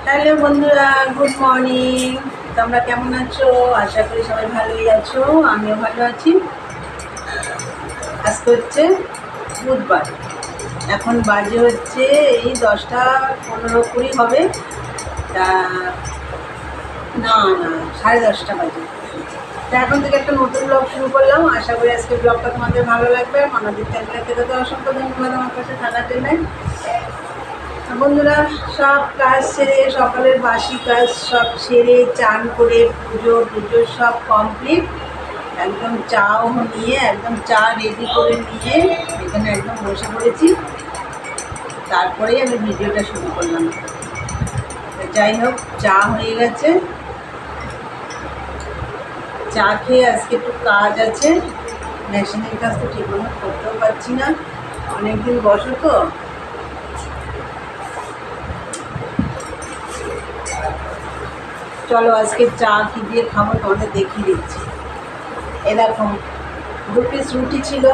Hello বন্ধুরা, good morning. তোমরা কেমন আছো? আশা করি সবাই ভালোই আছো, আমিও ভালো আছি। আজকে হচ্ছে বুধবার, এখন বাজে হচ্ছে এই 10টা 15-20 হবে। তা না না, 10:30 বাজে। তা এখন থেকে একটা নতুন ব্লগ শুরু করলাম। আশা করি আজকে ব্লগটা তোমাদের ভালো লাগবে। মানবিক চ্যানেল থেকে তো অসংখ্য ধন্যবাদ আমার কাছে থাকার জন্য। বন্ধুরা, সব কাজ সেরে, সকালের বাসি কাজ সব সেরে, চান করে পুজো টুজো সব কমপ্লিট, একদম চাও নিয়ে একদম চা রেডি করে নিয়ে এখানে একদম বসে পড়েছি। তারপরেই আমি ভিডিওটা শুরু করলাম। যাই হোক, চা হয়ে গেছে। চা খেয়ে আজকে একটু কাজ আছে, মেশিনের কাজ তো ঠিকমতো করতেও পারছি না, অনেকদিন বসো তো। চলো আজকে চা কি দিয়ে খাবো তোমাদের দেখিয়ে দিচ্ছি। এরকম 2 পিস রুটি ছিল,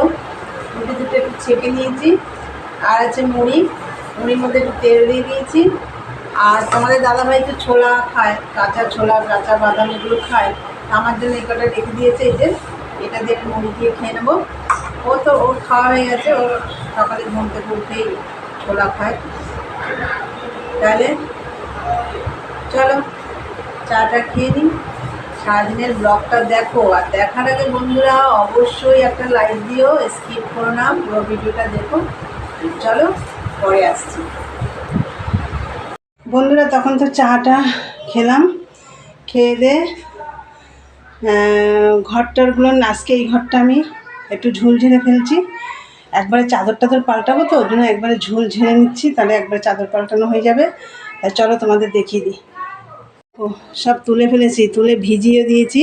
রুটি দুটো একটু ছেঁকে নিয়েছি, আর আছে মুড়ি, মুড়ির মধ্যে একটু তেল দিয়ে দিয়েছি। আর তোমাদের দাদাভাই তো ছোলা খায়, কাঁচা ছোলা কাঁচা বাদাম এগুলো খায়, আমার জন্য এই কটা রেখে দিয়েছে। এই যে এটা দিয়ে মুড়ি দিয়ে খেয়ে নেবো। ওর খাওয়া হয়ে গেছে, ওর সকালে ঘুম থেকে উঠেই ছোলা খায়। তাহলে চলো চাটা খেয়ে নিই, সারাদিনের ব্লগটা দেখো। আর দেখার আগে বন্ধুরা অবশ্যই একটা লাইক দিও, স্কিপ করো না, পুরো ভিডিওটা দেখো। চলো পরে আসছি। বন্ধুরা, তখন তো চাটা খেলাম, খেয়ে দে ঘরটারগুলো আজকে এই ঘরটা আমি একটু ঝুল ঝেড়ে ফেলছি। একবারে চাদর টাদর পাল্টাবো, তো ওই জন্য একবারে ঝুল ঝেড়ে নিচ্ছি, তাহলে একবারে চাদর পাল্টানো হয়ে যাবে। চলো তোমাদের দেখিয়ে দিই। ও সব তুলে ফেলেছি, তুলে ভিজিয়ে দিয়েছি।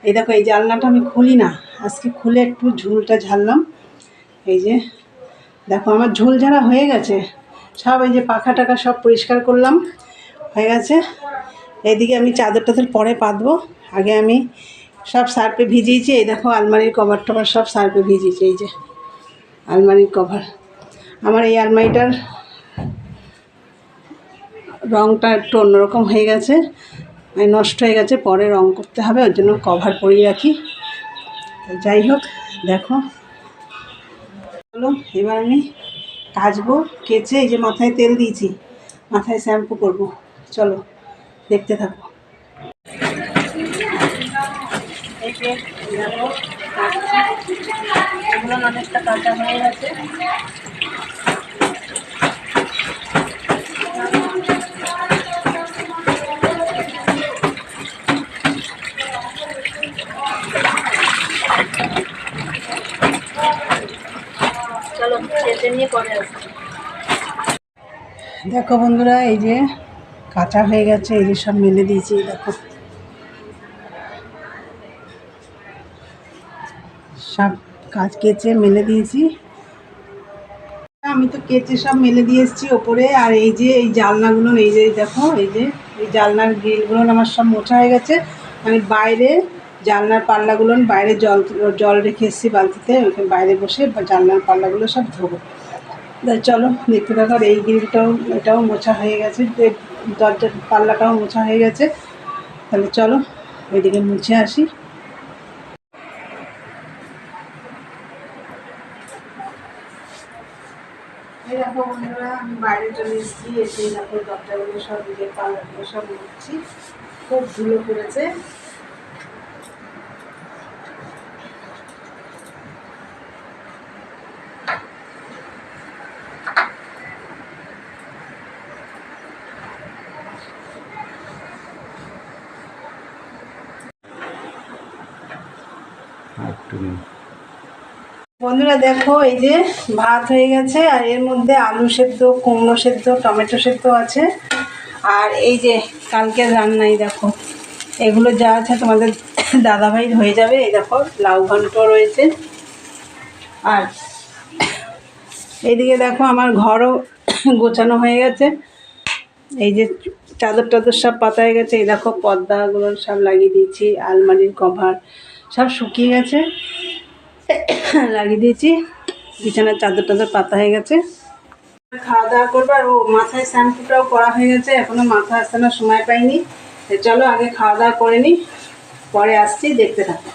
এই দেখো, এই জানলাটা আমি খুলি না, আজকে খুলে একটু ঝুলটা ঝাড়লাম। এই যে দেখো, আমার ঝুল ঝাড়া হয়ে গেছে সব। এই যে পাখা টাকা সব পরিষ্কার করলাম, হয়ে গেছে। এইদিকে আমি চাদর টাদর পরে পাতবো, আগে আমি সব সার্ফে ভিজিয়েছি। এই দেখো, আলমারির কভার টভার সব সার্ফে ভিজিয়েছি। এই যে আলমারির কভার, আমার এই আলমারিটার রঙটা একটু অন্যরকম হয়ে গেছে, নষ্ট হয়ে গেছে, পরে রং করতে হবে, ওর জন্য কভার পরিয়ে রাখি। যাই হোক, দেখো চলো এবার আমি কাচবো। কেচে এই যে মাথায় তেল দিয়েছি, মাথায় শ্যাম্পু করব। চলো দেখতে থাকো। এই যে দেখো, এগুলো অনেকটা কাঁচা হয়ে গেছে। চলো কেটে নিয়ে পরে আসছি। দেখো বন্ধুরা, এই যে কাঁচা হয়ে গেছে, এই যে সব মেলে দিয়েছি। দেখো সব কাজ কেচে মেলে দিয়েছি, আমি তো কেচে সব মেলে দিয়ে এসেছি ওপরে। আর এই যে এই জানলাগুলো, এই যে দেখো, এই যে এই জানলার গ্রিলগুলো আমার সব মোছা হয়ে গেছে। আমি বাইরে জানলার পাল্লাগুলো বাইরে জল রেখে এসেছি বালতিতে, ওইখানে বাইরে বসে জানলার পাল্লাগুলো সব ধোবো। চলো দেখতে থাকো। আর এই গ্রিলটাও, এটাও মোছা হয়ে গেছে, দরজার পাল্লাটাও মোছা হয়ে গেছে। তাহলে চলো ওইদিকে মুছে আসি। এই দেখো বন্ধুরা, আমি বাইরে চলে এসেছি, এসে দেখো দরজাগুলো সব, নিজের পাল্লাগুলো সব মুছছি, খুব ধুলো পড়েছে। বন্ধুরা দেখো, এই যে ভাত হয়ে গেছে, আর এর মধ্যে আলু সেদ্ধ, কুমড়ো সেদ্ধ, টমেটো সেদ্ধ আছে। আর এই যে কালকের রান্নাই দেখো, এগুলো যা আছে তোমাদের দাদাভাই হয়ে যাবে। এই দেখো লাউ ঘন্ট রয়েছে। আর এইদিকে দেখো, আমার ঘরও গোছানো হয়ে গেছে। এই যে চাদর টাদর সব পাতা হয়ে গেছে। এই দেখো পর্দাগুলো সব লাগিয়ে দিয়েছি, আলমারির কভার সব শুকিয়ে গেছে, লাগিয়ে দিয়েছি। বিছানার চাদর টাদর পাতা হয়ে গেছে। খাওয়া দাওয়া করবো। আর ও মাথায় শ্যাম্পুটাও করা হয়ে গেছে, এখনো মাথা আসানোর সময় পাইনি। চলো আগে খাওয়া দাওয়া করে নিই, পরে আসছি, দেখতে থাকো।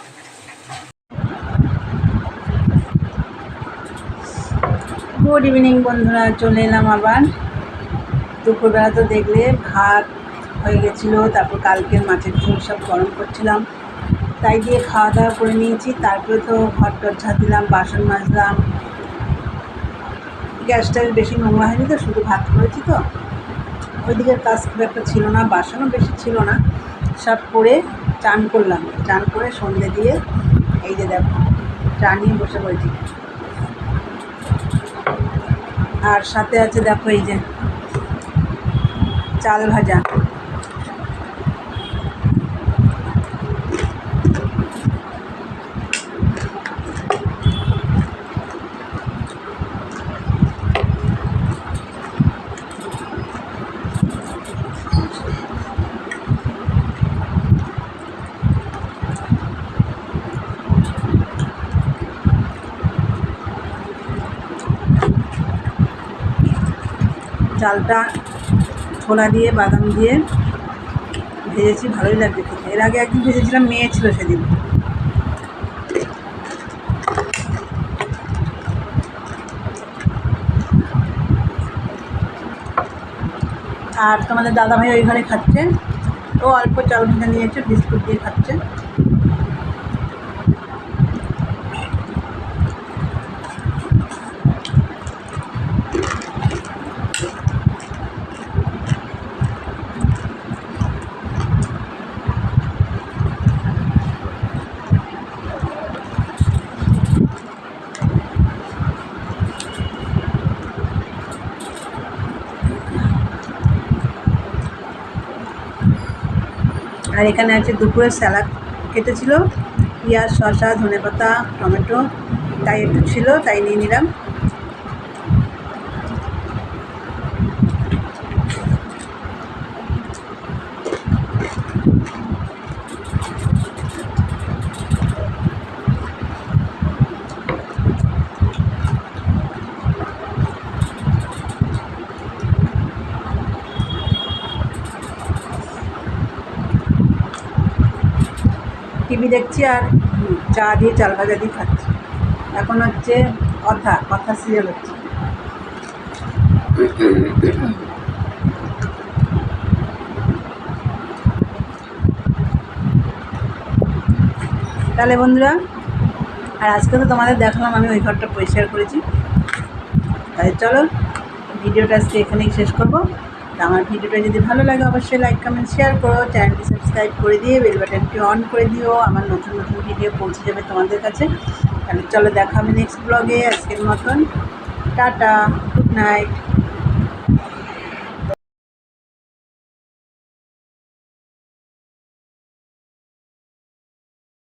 গুড ইভিনিং বন্ধুরা, চলে এলাম আবার। দুপুরবেলা তো দেখলে ভাত হয়ে গেছিলো, তারপর কালকের মাছের ঝোল সব গরম করছিলাম, তাই দিয়ে খাওয়া দাওয়া করে নিয়েছি। তারপরে তো ঘর টর ঝাঁটিলাম, বাসন মাজলাম, গ্যাসটা বেশি নোংরা হয়নি তো, শুধু ভাত করেছি তো, ওইদিকের কাজ খুব একটা ছিল না, বাসনও বেশি ছিল না, সব করে চান করলাম। চান করে সন্ধে দিয়ে এই যে দেখো চা নিয়ে বসে পড়েছি। আর সাথে আছে দেখো এই যে চাল ভাজা। চালটা ছোলা দিয়ে বাদাম দিয়ে ভেজেছি, ভালোই লাগছে খেতে। এর আগে একদিন ভেজেছিলাম, মেয়ে ছিল সেদিন। আর তোমাদের দাদাভাই ওই ঘরে খাচ্ছে, ও অল্প চাল ভাজা নিয়েছে, বিস্কুট দিয়ে খাচ্ছে। আর এখানে আছে দুপুরের স্যালাড কেটেছিল, পেঁয়াজ, শসা, ধনেপাতা, টমেটো, তাই একটু ছিল, তাই নিয়ে নিলাম। টিভি দেখছি আর চা দিয়ে চাল ভাজা দিয়ে খাচ্ছি। এখন হচ্ছে কথা সিরিয়াল হচ্ছে। তাহলে বন্ধুরা, আর আজকে তো তোমাদের দেখালাম আমি ওই ঘরটা পরিষ্কার করেছি। তাই চলো ভিডিওটা আজকে এখানেই শেষ করবো। আমার ভিডিওটা যদি ভালো লাগে অবশ্যই লাইক, কমেন্ট, শেয়ার করো, চ্যানেলটি সাবস্ক্রাইব করে দিয়ে বেল বাটনটি অন করে দিও, আমার নতুন নতুন ভিডিও পৌঁছে যাবে তোমাদের কাছে। তাহলে চলো দেখা হবে নেক্সট ব্লগে। আজকের মতন টাটা, গুড নাইট।